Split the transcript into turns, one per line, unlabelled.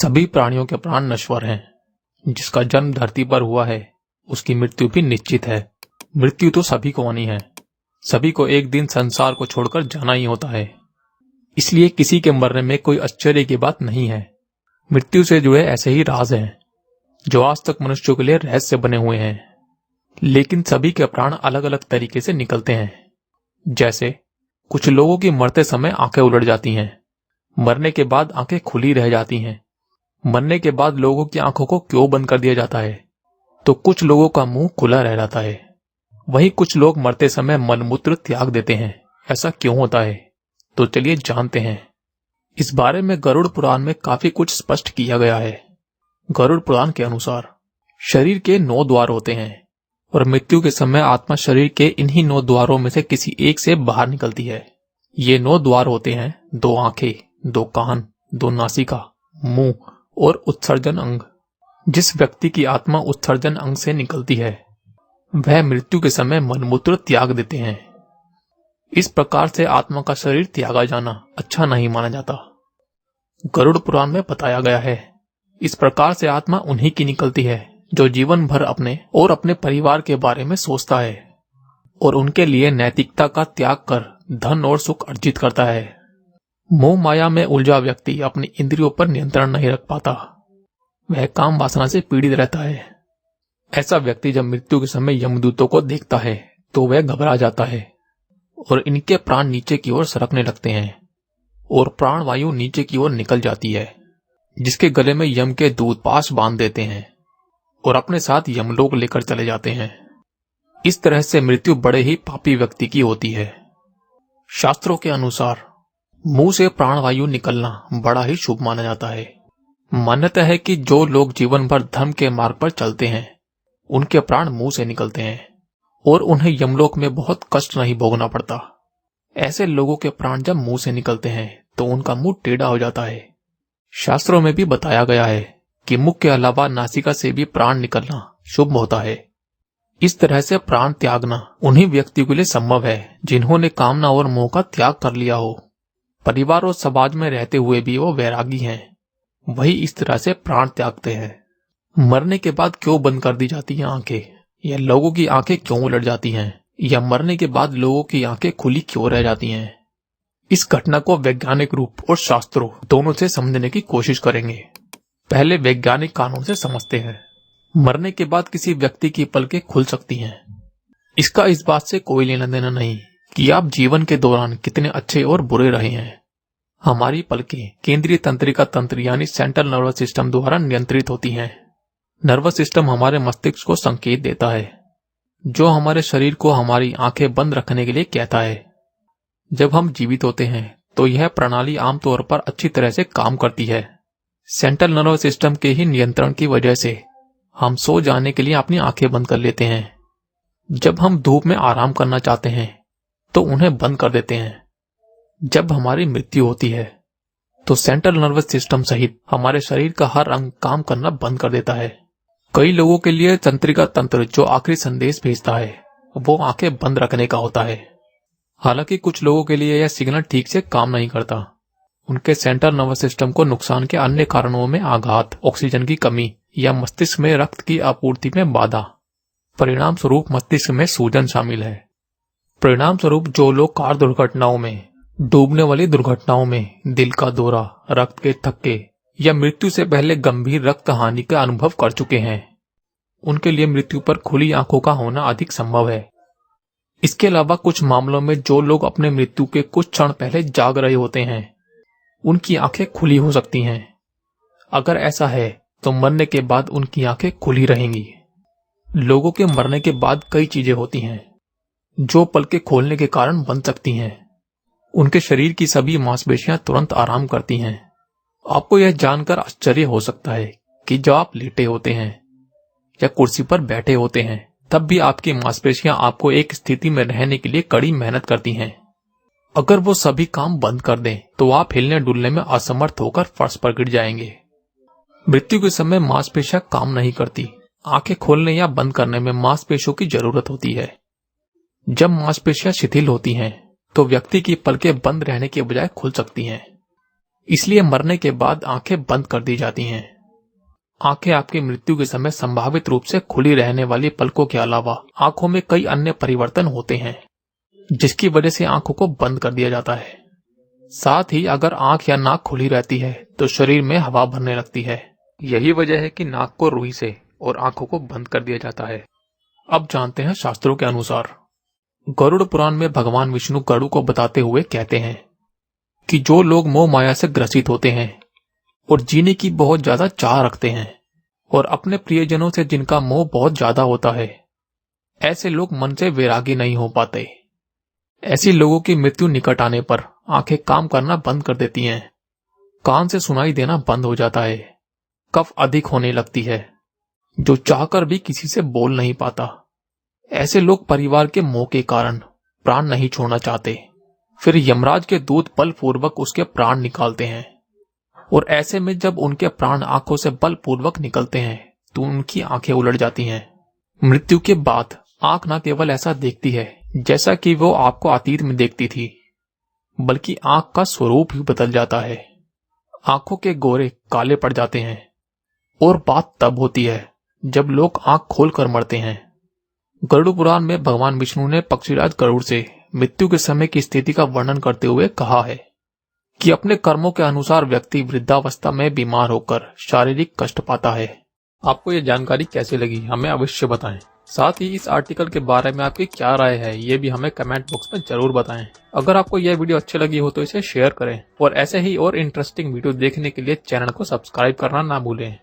सभी प्राणियों के प्राण नश्वर हैं। जिसका जन्म धरती पर हुआ है उसकी मृत्यु भी निश्चित है। मृत्यु तो सभी को आनी है। सभी को एक दिन संसार को छोड़कर जाना ही होता है। इसलिए किसी के मरने में कोई आश्चर्य की बात नहीं है। मृत्यु से जुड़े ऐसे ही राज हैं जो आज तक मनुष्यों के लिए रहस्य बने हुए हैं। लेकिन सभी के प्राण अलग अलग तरीके से निकलते हैं। जैसे कुछ लोगों की मरते समय आंखें उलट जाती हैं, मरने के बाद आंखें खुली रह जाती हैं। मरने के बाद लोगों की आंखों को क्यों बंद कर दिया जाता है, तो कुछ लोगों का मुंह खुला रह जाता है। वहीं कुछ लोग मरते समय मलमूत्र त्याग देते हैं। ऐसा क्यों होता है, तो चलिए जानते हैं। इस बारे में गरुड़ पुराण में काफी कुछ स्पष्ट किया गया है। गरुड़ पुराण के अनुसार शरीर के 9 द्वार होते हैं और मृत्यु के समय आत्मा शरीर के इन्हीं 9 द्वारों में से किसी एक से बाहर निकलती है। ये 9 द्वार होते हैं 2 आंखें, 2 कान, 2 नासिका, मुंह और उत्सर्जन अंग। जिस व्यक्ति की आत्मा उत्सर्जन अंग से निकलती है वह मृत्यु के समय मलमूत्र त्याग देते हैं। इस प्रकार से आत्मा का शरीर त्यागा जाना अच्छा नहीं माना जाता। गरुड़ पुराण में बताया गया है इस प्रकार से आत्मा उन्हीं की निकलती है जो जीवन भर अपने और अपने परिवार के बारे में सोचता है और उनके लिए नैतिकता का त्याग कर धन और सुख अर्जित करता है। मोह माया में उलझा व्यक्ति अपनी इंद्रियों पर नियंत्रण नहीं रख पाता। वह काम वासना से पीड़ित रहता है। ऐसा व्यक्ति जब मृत्यु के समय यमदूतों को देखता है तो वह घबरा जाता है और इनके प्राण नीचे की ओर सरकने लगते हैं और प्राण वायु नीचे की ओर निकल जाती है, जिसके गले में यम के दूत पाश बांध देते हैं और अपने साथ यमलोक लेकर चले जाते हैं। इस तरह से मृत्यु बड़े ही पापी व्यक्ति की होती है। शास्त्रों के अनुसार मुंह से प्राणवायु निकलना बड़ा ही शुभ माना जाता है। मान्यता है कि जो लोग जीवन भर धर्म के मार्ग पर चलते हैं उनके प्राण मुंह से निकलते हैं और उन्हें यमलोक में बहुत कष्ट नहीं भोगना पड़ता। ऐसे लोगों के प्राण जब मुंह से निकलते हैं तो उनका मुंह टेढ़ा हो जाता है। शास्त्रों में भी बताया गया है कि मुख के अलावा नासिका से भी प्राण निकलना शुभ होता है। इस तरह से प्राण त्यागना उन्हीं व्यक्तियों के लिए संभव है जिन्होंने कामना और मोह का त्याग कर लिया हो। परिवार और समाज में रहते हुए भी वो वैरागी हैं, वही इस तरह से प्राण त्यागते हैं। मरने के बाद क्यों बंद कर दी जाती हैं आंखें, या लोगों की आंखें क्यों उलट जाती हैं, या मरने के बाद लोगों की आंखें खुली क्यों रह जाती हैं, इस घटना को वैज्ञानिक रूप और शास्त्रों दोनों से समझने की कोशिश करेंगे। पहले वैज्ञानिक कानून से समझते हैं। मरने के बाद किसी व्यक्ति की पलकें खुल सकती हैं। इसका इस बात से कोई लेना देना नहीं कि आप जीवन के दौरान कितने अच्छे और बुरे रहे हैं। हमारी पलकें केंद्रीय तंत्रिका तंत्र यानी सेंट्रल नर्वस सिस्टम द्वारा नियंत्रित होती हैं। नर्वस सिस्टम हमारे मस्तिष्क को संकेत देता है, जो हमारे शरीर को हमारी आंखें बंद रखने के लिए कहता है। जब हम जीवित होते हैं तो यह प्रणाली आमतौर पर अच्छी तरह से काम करती है। सेंट्रल नर्वस सिस्टम के ही नियंत्रण की वजह से हम सो जाने के लिए अपनी आंखें बंद कर लेते हैं। जब हम धूप में आराम करना चाहते हैं तो उन्हें बंद कर देते हैं। जब हमारी मृत्यु होती है तो सेंट्रल नर्वस सिस्टम सहित हमारे शरीर का हर अंग काम करना बंद कर देता है। कई लोगों के लिए तंत्रिका तंत्र जो आखिरी संदेश भेजता है वो आंखें बंद रखने का होता है। हालांकि कुछ लोगों के लिए यह सिग्नल ठीक से काम नहीं करता। उनके सेंट्रल नर्वस सिस्टम को नुकसान के अन्य कारणों में आघात, ऑक्सीजन की कमी या मस्तिष्क में रक्त की आपूर्ति में बाधा, परिणाम स्वरूप मस्तिष्क में सूजन शामिल है। परिणाम स्वरूप जो लोग कार दुर्घटनाओं में, डूबने वाली दुर्घटनाओं में, दिल का दौरा, रक्त के थक्के या मृत्यु से पहले गंभीर रक्त हानि का अनुभव कर चुके हैं, उनके लिए मृत्यु पर खुली आंखों का होना अधिक संभव है। इसके अलावा कुछ मामलों में जो लोग अपने मृत्यु के कुछ क्षण पहले जाग रहे होते हैं उनकी आंखें खुली हो सकती हैं। अगर ऐसा है तो मरने के बाद उनकी आंखें खुली रहेंगी। लोगों के मरने के बाद कई चीजें होती हैं जो पलकें खोलने के कारण बन सकती हैं। उनके शरीर की सभी मांसपेशियां तुरंत आराम करती हैं। आपको यह जानकर आश्चर्य हो सकता है कि जब आप लेटे होते हैं या कुर्सी पर बैठे होते हैं तब भी आपकी मांसपेशियां आपको एक स्थिति में रहने के लिए कड़ी मेहनत करती हैं। अगर वो सभी काम बंद कर दें तो आप हिलने डुलने में असमर्थ होकर फर्श पर गिर जाएंगे। मृत्यु के समय मांसपेशियां काम नहीं करती। आंखें खोलने या बंद करने में मांसपेशियों की जरूरत होती है। जब मांसपेशियां शिथिल होती हैं तो व्यक्ति की पलकें बंद रहने के बजाय खुल सकती हैं। इसलिए मरने के बाद आंखें बंद कर दी जाती हैं। आंखें आपकी मृत्यु के समय संभावित रूप से खुली रहने वाली पलकों के अलावा आंखों में कई अन्य परिवर्तन होते हैं, जिसकी वजह से आंखों को बंद कर दिया जाता है। साथ ही अगर आंख या नाक खुली रहती है तो शरीर में हवा भरने लगती है। यही वजह है कि नाक को रुई से और आंखों को बंद कर दिया जाता है। अब जानते हैं शास्त्रों के अनुसार। गरुड़ पुराण में भगवान विष्णु गरुड़ को बताते हुए कहते हैं कि जो लोग मोह माया से ग्रसित होते हैं और जीने की बहुत ज्यादा चाह रखते हैं और अपने प्रियजनों से जिनका मोह बहुत ज्यादा होता है, ऐसे लोग मन से वैरागी नहीं हो पाते। ऐसे लोगों की मृत्यु निकट आने पर आंखें काम करना बंद कर देती हैं, कान से सुनाई देना बंद हो जाता है, कफ अधिक होने लगती है, जो चाहकर भी किसी से बोल नहीं पाता। ऐसे लोग परिवार के मोह के कारण प्राण नहीं छोड़ना चाहते, फिर यमराज के दूत बलपूर्वक उसके प्राण निकालते हैं। और ऐसे में जब उनके प्राण आंखों से बलपूर्वक निकलते हैं तो उनकी आंखें उलट जाती हैं। मृत्यु के बाद आंख न केवल ऐसा देखती है जैसा कि वो आपको अतीत में देखती थी, बल्कि आंख का स्वरूप ही बदल जाता है। आंखों के गोरे काले पड़ जाते हैं। और बात तब होती है जब लोग आंख खोलकर मरते हैं। गरुड़ पुराण में भगवान विष्णु ने पक्षीराज गरुड़ से मृत्यु के समय की स्थिति का वर्णन करते हुए कहा है कि अपने कर्मों के अनुसार व्यक्ति वृद्धावस्था में बीमार होकर शारीरिक कष्ट पाता है। आपको ये जानकारी कैसी लगी हमें अवश्य बताएं। साथ ही इस आर्टिकल के बारे में आपकी क्या राय है ये भी हमें कमेंट बॉक्स में जरूर बताएं। अगर आपको यह वीडियो अच्छी लगी हो तो इसे शेयर करें और ऐसे ही और इंटरेस्टिंग वीडियो देखने के लिए चैनल को सब्सक्राइब करना ना भूलें।